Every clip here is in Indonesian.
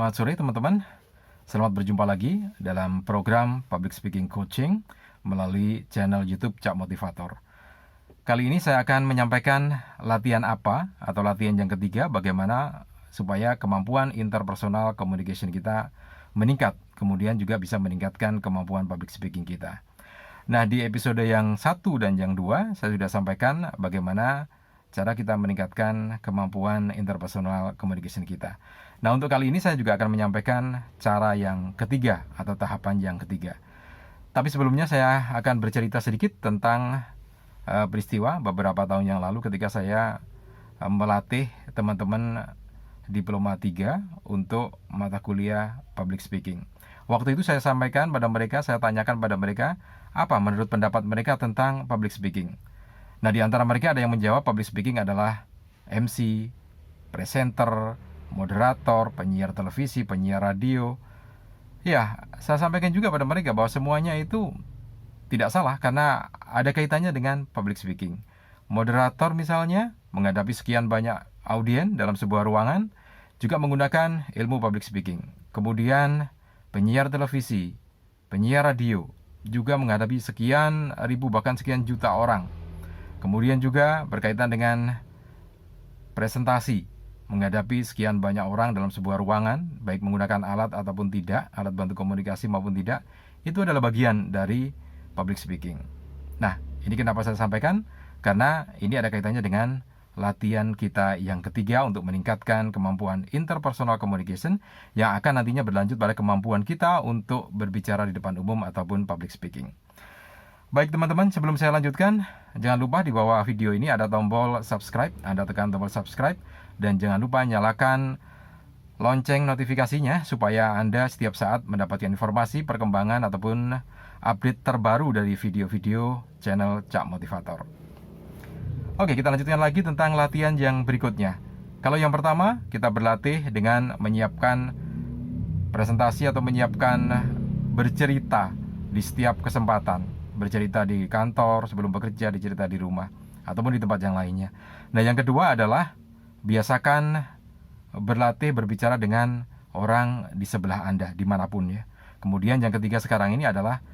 Selamat sore teman-teman. Selamat berjumpa lagi dalam program Public Speaking Coaching melalui channel YouTube Cak Motivator. Kali ini saya akan menyampaikan latihan apa atau latihan yang ketiga bagaimana supaya kemampuan interpersonal communication kita meningkat, kemudian juga bisa meningkatkan kemampuan public speaking kita. Nah, di episode yang 1 dan yang 2 saya sudah sampaikan bagaimana cara kita meningkatkan kemampuan interpersonal communication kita. Nah, untuk kali ini saya juga akan menyampaikan cara yang ketiga atau tahapan yang ketiga. Tapi sebelumnya saya akan bercerita sedikit tentang peristiwa beberapa tahun yang lalu ketika saya melatih teman-teman Diploma 3 untuk mata kuliah Public Speaking. Waktu itu saya sampaikan pada mereka, saya tanyakan pada mereka, apa menurut pendapat mereka tentang Public Speaking. Nah, di antara mereka ada yang menjawab public speaking adalah MC, presenter, moderator, penyiar televisi, penyiar radio. Ya, saya sampaikan juga pada mereka bahwa semuanya itu tidak salah karena ada kaitannya dengan public speaking. Moderator misalnya menghadapi sekian banyak audiens dalam sebuah ruangan juga menggunakan ilmu public speaking. Kemudian penyiar televisi, penyiar radio juga menghadapi sekian ribu bahkan sekian juta orang. Kemudian juga berkaitan dengan presentasi, menghadapi sekian banyak orang dalam sebuah ruangan, baik menggunakan alat ataupun tidak, alat bantu komunikasi maupun tidak, itu adalah bagian dari public speaking. Nah, ini kenapa saya sampaikan? Karena ini ada kaitannya dengan latihan kita yang ketiga untuk meningkatkan kemampuan interpersonal communication yang akan nantinya berlanjut pada kemampuan kita untuk berbicara di depan umum ataupun public speaking. Baik teman-teman, sebelum saya lanjutkan, jangan lupa di bawah video ini ada tombol subscribe. Anda tekan tombol subscribe dan jangan lupa nyalakan lonceng notifikasinya supaya Anda setiap saat mendapatkan informasi, perkembangan ataupun update terbaru dari video-video channel Cak Motivator. Oke, kita lanjutkan lagi tentang latihan yang berikutnya. Kalau yang pertama, kita berlatih dengan menyiapkan presentasi atau menyiapkan bercerita di setiap kesempatan. Bercerita di kantor, sebelum bekerja, dicerita di rumah, ataupun di tempat yang lainnya. Nah, yang kedua adalah biasakan berlatih berbicara dengan orang di sebelah Anda, dimanapun ya. Kemudian yang ketiga sekarang ini adalah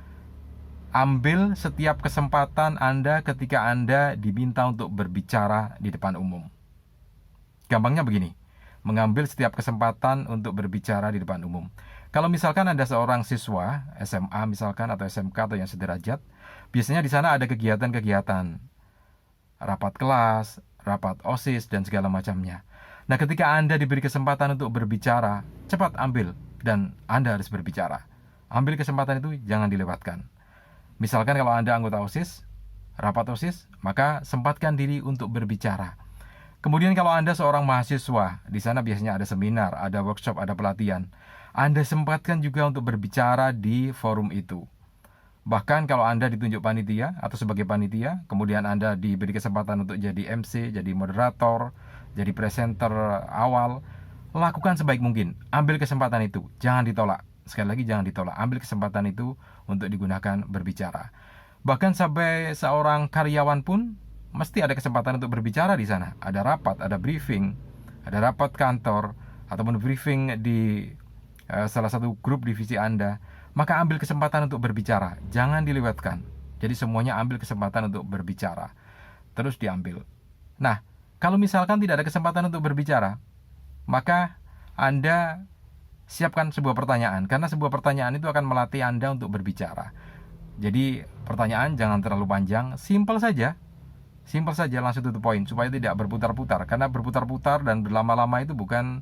ambil setiap kesempatan Anda ketika Anda diminta untuk berbicara di depan umum. Gampangnya begini, mengambil setiap kesempatan untuk berbicara di depan umum. Kalau misalkan Anda seorang siswa SMA misalkan atau SMK atau yang sederajat, biasanya di sana ada kegiatan-kegiatan, rapat kelas, rapat OSIS dan segala macamnya. Nah, ketika Anda diberi kesempatan untuk berbicara, cepat ambil dan Anda harus berbicara. Ambil kesempatan itu, jangan dilewatkan. Misalkan kalau Anda anggota OSIS, rapat OSIS, maka sempatkan diri untuk berbicara. Kemudian kalau Anda seorang mahasiswa, di sana biasanya ada seminar, ada workshop, ada pelatihan. Anda sempatkan juga untuk berbicara di forum itu. Bahkan kalau Anda ditunjuk panitia atau sebagai panitia, kemudian Anda diberi kesempatan untuk jadi MC, jadi moderator, jadi presenter awal, lakukan sebaik mungkin. Ambil kesempatan itu, jangan ditolak. Sekali lagi jangan ditolak. Ambil kesempatan itu untuk digunakan berbicara. Bahkan sampai seorang karyawan pun mesti ada kesempatan untuk berbicara di sana. Ada rapat, ada briefing, ada rapat kantor, ataupun briefing di salah satu grup divisi Anda, maka ambil kesempatan untuk berbicara, jangan dilewatkan. Jadi semuanya ambil kesempatan untuk berbicara, terus diambil. Nah, kalau misalkan tidak ada kesempatan untuk berbicara, maka Anda siapkan sebuah pertanyaan, karena sebuah pertanyaan itu akan melatih Anda untuk berbicara. Jadi pertanyaan jangan terlalu panjang, simpel saja langsung to the point, supaya tidak berputar-putar. Karena berputar-putar dan berlama-lama itu bukan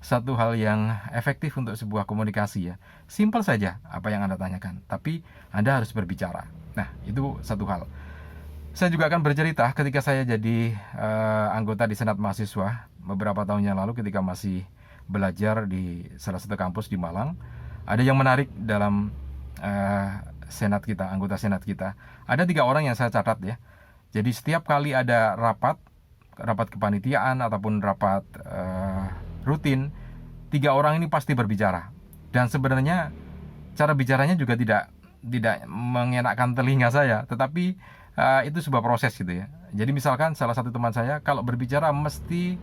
satu hal yang efektif untuk sebuah komunikasi ya. Simpel saja apa yang Anda tanyakan, tapi Anda harus berbicara. Nah, itu satu hal. Saya juga akan bercerita ketika saya jadi anggota di Senat Mahasiswa beberapa tahun yang lalu ketika masih belajar di salah satu kampus di Malang. Ada yang menarik dalam Senat kita, anggota Senat kita. Ada 3 orang yang saya catat ya. Jadi setiap kali ada rapat kepanitiaan ataupun rapat rutin, 3 orang ini pasti berbicara. Dan sebenarnya cara bicaranya juga tidak mengenakkan telinga saya, tetapi itu sebuah proses gitu ya. Jadi misalkan salah satu teman saya kalau berbicara mesti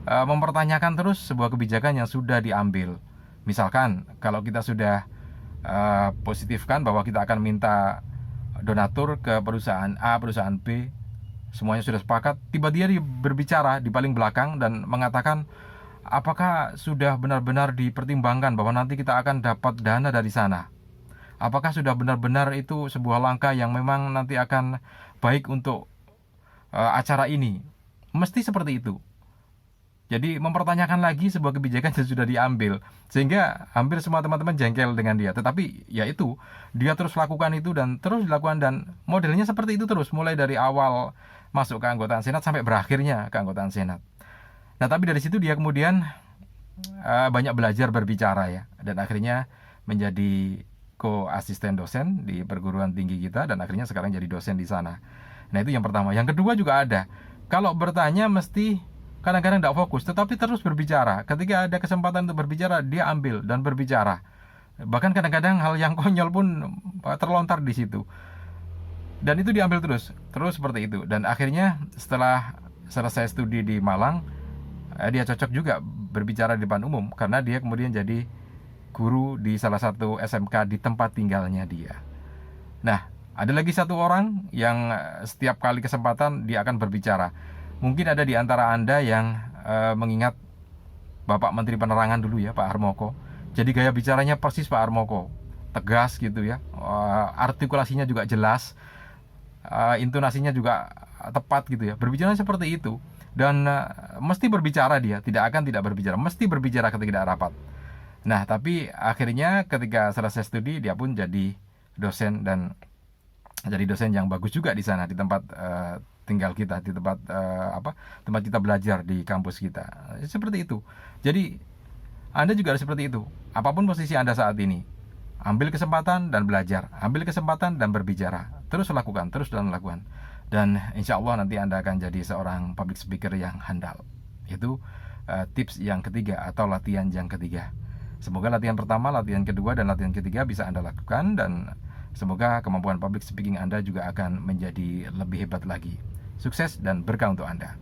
mempertanyakan terus sebuah kebijakan yang sudah diambil. Misalkan kalau kita sudah positifkan bahwa kita akan minta donatur ke perusahaan A, perusahaan B, semuanya sudah sepakat, tiba-tiba dia berbicara di paling belakang dan mengatakan apakah sudah benar-benar dipertimbangkan bahwa nanti kita akan dapat dana dari sana. Apakah sudah benar-benar itu sebuah langkah yang memang nanti akan baik untuk acara ini. Mesti seperti itu. Jadi mempertanyakan lagi sebuah kebijakan yang sudah diambil, sehingga hampir semua teman-teman jengkel dengan dia. Tetapi ya itu, dia terus lakukan itu dan terus dilakukan, dan modelnya seperti itu terus, mulai dari awal masuk ke anggotaan Senat sampai berakhirnya ke anggotaan Senat. Nah, tapi dari situ dia kemudian banyak belajar berbicara ya, dan akhirnya menjadi co-asisten dosen di perguruan tinggi kita, dan akhirnya sekarang jadi dosen di sana. Nah, itu yang pertama. Yang kedua juga ada, kalau bertanya mesti kadang-kadang tidak fokus, tetapi terus berbicara. Ketika ada kesempatan untuk berbicara, dia ambil dan berbicara. Bahkan kadang-kadang hal yang konyol pun terlontar di situ. Dan itu diambil terus seperti itu. Dan akhirnya setelah selesai studi di Malang, dia cocok juga berbicara di depan umum, karena dia kemudian jadi guru di salah satu SMK di tempat tinggalnya dia. Nah, ada lagi satu orang yang setiap kali kesempatan dia akan berbicara. Mungkin ada di antara Anda yang mengingat Bapak Menteri Penerangan dulu ya, Pak Harmoko. Jadi gaya bicaranya persis Pak Harmoko, tegas gitu ya, artikulasinya juga jelas, intonasinya juga tepat gitu ya. Berbicara seperti itu, dan mesti berbicara dia, tidak akan tidak berbicara, mesti berbicara ketika rapat. Nah, tapi akhirnya ketika selesai studi dia pun jadi dosen, dan jadi dosen yang bagus juga di sana, di tempat tinggal kita, di tempat tempat kita belajar di kampus kita. Seperti itu. Jadi Anda juga harus seperti itu. Apapun posisi Anda saat ini, ambil kesempatan dan belajar, ambil kesempatan dan berbicara. Terus lakukan, terus dan lakukan. Dan insya Allah nanti Anda akan jadi seorang public speaker yang handal. Itu tips yang ketiga atau latihan yang ketiga. Semoga latihan pertama, latihan kedua, dan latihan ketiga bisa Anda lakukan, dan semoga kemampuan public speaking Anda juga akan menjadi lebih hebat lagi. Sukses dan berkah untuk Anda.